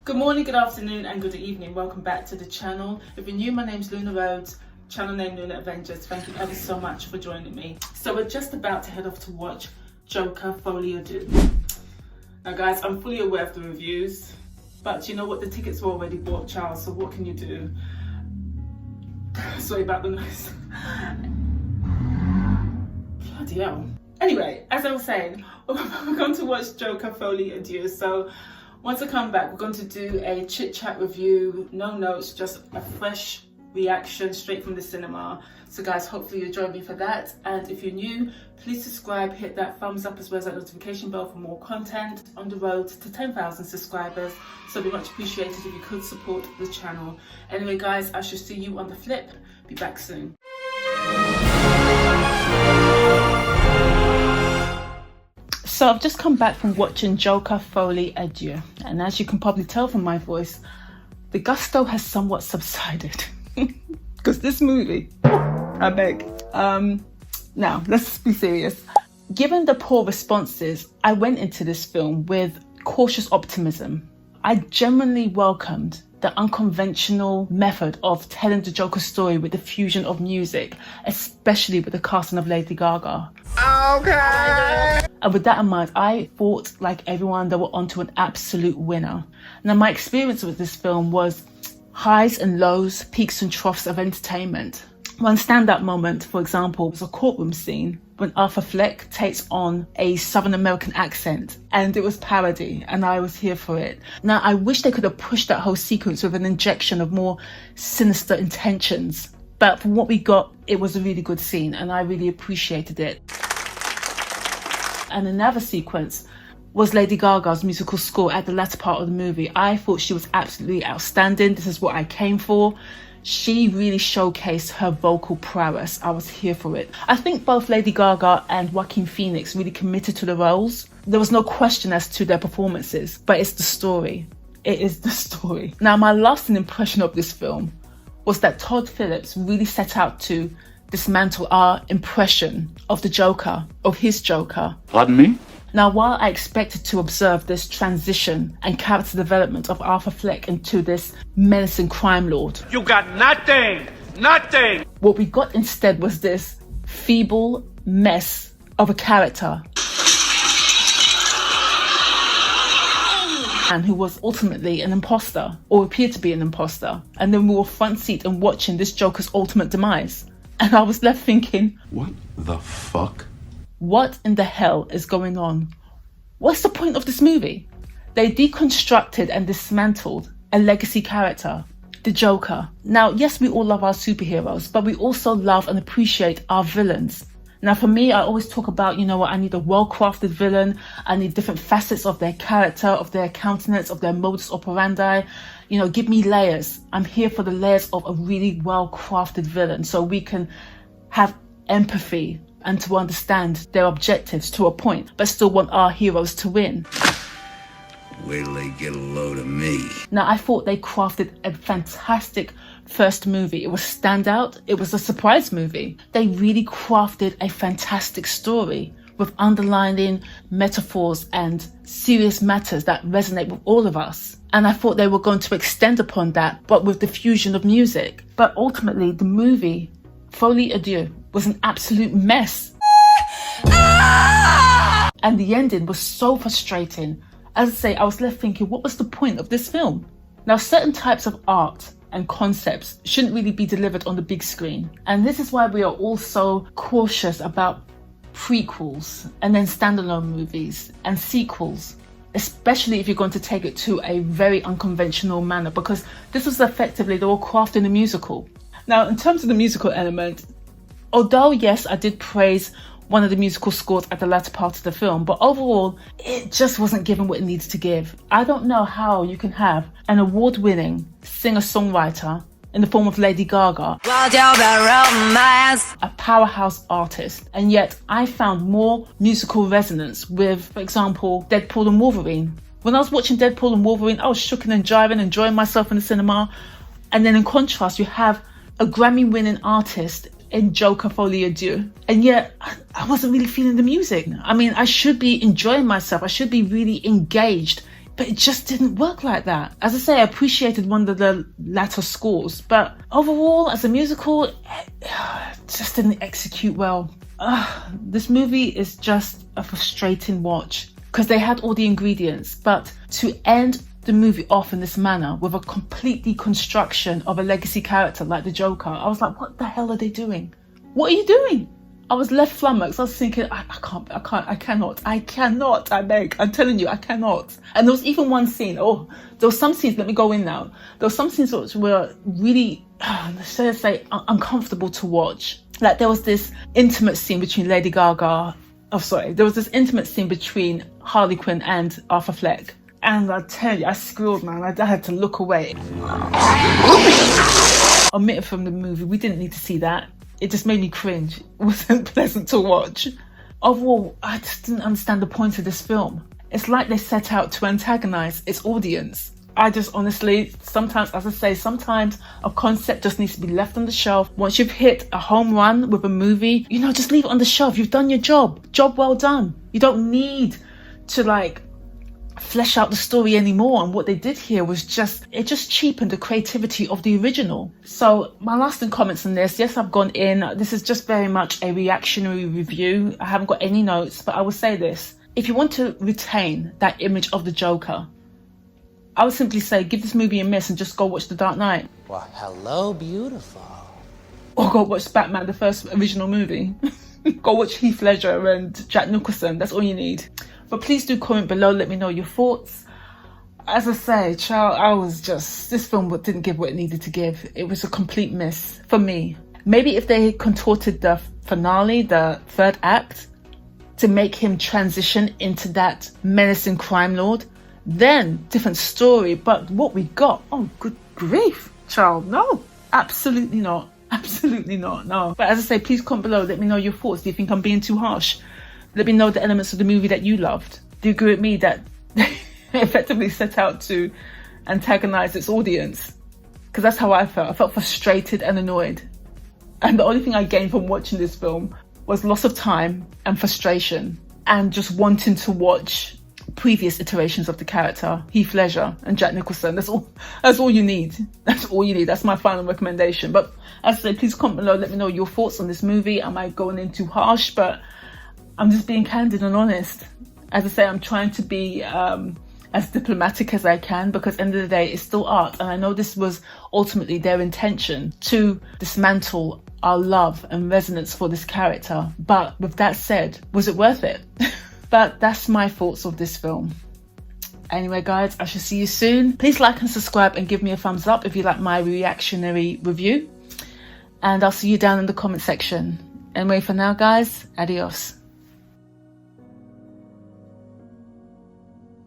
Good morning, good afternoon and good evening. Welcome back to the channel. If you're new, my name's Luna Rhodes, channel name Luna Avengers. Thank you ever so much for joining me. So we're just about to head off to watch Joker, Folie or Deux. Now guys, I'm fully aware of the reviews, but you know what, the tickets were already bought, Charles, so what can you do? Sorry about the noise. Bloody hell. Anyway, as I was saying, we're going to watch Joker, Folie or Deux. So once I come back, we're going to do a chit chat review, no notes, just a fresh reaction straight from the cinema. So guys, hopefully you join me for that. And if you're new, please subscribe, hit that thumbs up as well as that notification bell for more content on the road to 10,000 subscribers. So it'd be much appreciated if you could support the channel. Anyway guys, I shall see you on the flip. Be back soon. So I've just come back from watching Joker, Folie or Deux, and as you can probably tell from my voice, the gusto has somewhat subsided. Because this movie, I beg. Now, let's be serious. Given the poor responses, I went into this film with cautious optimism. I genuinely welcomed the unconventional method of telling the Joker story with the fusion of music, especially with the casting of Lady Gaga. Okay. And with that in mind, I thought, like everyone, they were onto an absolute winner. Now, my experience with this film was highs and lows, peaks and troughs of entertainment. One standout moment, for example, was a courtroom scene when Arthur Fleck takes on a Southern American accent, and it was parody, and I was here for it. Now, I wish they could have pushed that whole sequence with an injection of more sinister intentions, but from what we got, it was a really good scene, and I really appreciated it. And another sequence was Lady Gaga's musical score at the latter part of the movie. I thought she was absolutely outstanding. This is what I came for. She really showcased her vocal prowess. I was here for it. I think both Lady Gaga and Joaquin Phoenix really committed to the roles. There was no question as to their performances, but it's the story. It is the story. Now, my lasting impression of this film was that Todd Phillips really set out to dismantle our impression of the Joker, of his Joker. Pardon me? Now, while I expected to observe this transition and character development of Arthur Fleck into this menacing crime lord, You got nothing! Nothing! what we got instead was this feeble mess of a character, and who was ultimately an imposter, or appeared to be an imposter. And then we were front seat and watching this Joker's ultimate demise. And I was left thinking, What the fuck? what in the hell is going on? What's the point of this movie? They deconstructed and dismantled a legacy character, the Joker. Now, yes, we all love our superheroes, but we also love and appreciate our villains. Now, for me, I always talk about, you know what, I need a well-crafted villain. I need different facets of their character, of their countenance, of their modus operandi. You know, give me layers. I'm here for the layers of a really well-crafted villain so we can have empathy and to understand their objectives to a point, but still want our heroes to win. Wait till they get a load of me. Now, I thought they crafted a fantastic first movie. It was standout. It was a surprise movie. They really crafted a fantastic story with underlining metaphors and serious matters that resonate with all of us. And I thought they were going to extend upon that, but with the fusion of music. But ultimately, the movie, Folie or Deux, was an absolute mess. And the ending was so frustrating. As I say, I was left thinking, what was the point of this film? Now, certain types of art and concepts shouldn't really be delivered on the big screen. And this is why we are all so cautious about prequels and then standalone movies and sequels, especially if you're going to take it to a very unconventional manner, because this was effectively, they were crafting a musical. Now, in terms of the musical element, although yes, I did praise one of the musical scores at the latter part of the film, but overall, it just wasn't given what it needs to give. I don't know how you can have an award-winning singer-songwriter in the form of Lady Gaga, a powerhouse artist, and yet I found more musical resonance with, for example, Deadpool and Wolverine. When I was watching Deadpool and Wolverine, I was shooking and jiving, enjoying myself in the cinema, and then in contrast, you have a Grammy-winning artist in Joker, Folie or Deux, and yet I wasn't really feeling the music. I mean, I should be enjoying myself. I should be really engaged But it just didn't work like that. As I say, I appreciated one of the latter scores, but overall, as a musical, it just didn't execute well. This movie is just a frustrating watch because they had all the ingredients, but to end the movie off in this manner with a complete deconstruction of a legacy character like the Joker, I was like, what the hell are they doing? What are you doing? I was left flummoxed. I was thinking, I cannot, I beg. I'm telling you, I cannot. And there was even one scene, there were some scenes, let me go in now. There were some scenes which were really, should I say, uncomfortable to watch. Like there was this intimate scene between Lady Gaga, there was this intimate scene between Harley Quinn and Arthur Fleck. And I tell you, I squealed, man. I had to look away. Omit it from the movie. We didn't need to see that. It just made me cringe. It wasn't pleasant to watch. Overall, I just didn't understand the point of this film. It's like they set out to antagonize its audience. I just honestly, sometimes, as I say, sometimes a concept just needs to be left on the shelf. Once you've hit a home run with a movie, just leave it on the shelf. You've done your job. Job well done. You don't need to flesh out the story anymore. And what they did here was it just cheapened the creativity of the original. So my lasting comments on this, yes, I've gone in. This is just very much a reactionary review. I haven't got any notes, but I will say this. If you want to retain that image of the Joker, I would simply say give this movie a miss and just go watch The Dark Knight. Well, hello, beautiful. Or go watch Batman, the first original movie. Go watch Heath Ledger and Jack Nicholson. That's all you need. But please do comment below, let me know your thoughts. As I say, child, this film didn't give what it needed to give. It was a complete miss for me. Maybe if they contorted the finale, the third act, to make him transition into that menacing crime lord, then different story. But what we got, oh good grief, child, no, absolutely not. Absolutely not, no. But as I say, please comment below, let me know your thoughts. Do you think I'm being too harsh? Let me know the elements of the movie that you loved. Do you agree with me that they effectively set out to antagonize its audience? Because that's how I felt. I felt frustrated and annoyed. And the only thing I gained from watching this film was loss of time and frustration and just wanting to watch previous iterations of the character, Heath Ledger and Jack Nicholson. That's all you need. That's all you need. That's my final recommendation. But as I said, please comment below, let me know your thoughts on this movie. Am I going in too harsh? But I'm just being candid and honest. As I say, I'm trying to be as diplomatic as I can, because at the end of the day, it's still art. And I know this was ultimately their intention, to dismantle our love and resonance for this character. But with that said, was it worth it? But that's my thoughts of this film. Anyway, guys, I shall see you soon. Please like and subscribe and give me a thumbs up if you like my reactionary review. And I'll see you down in the comment section. Anyway, for now, guys, adios.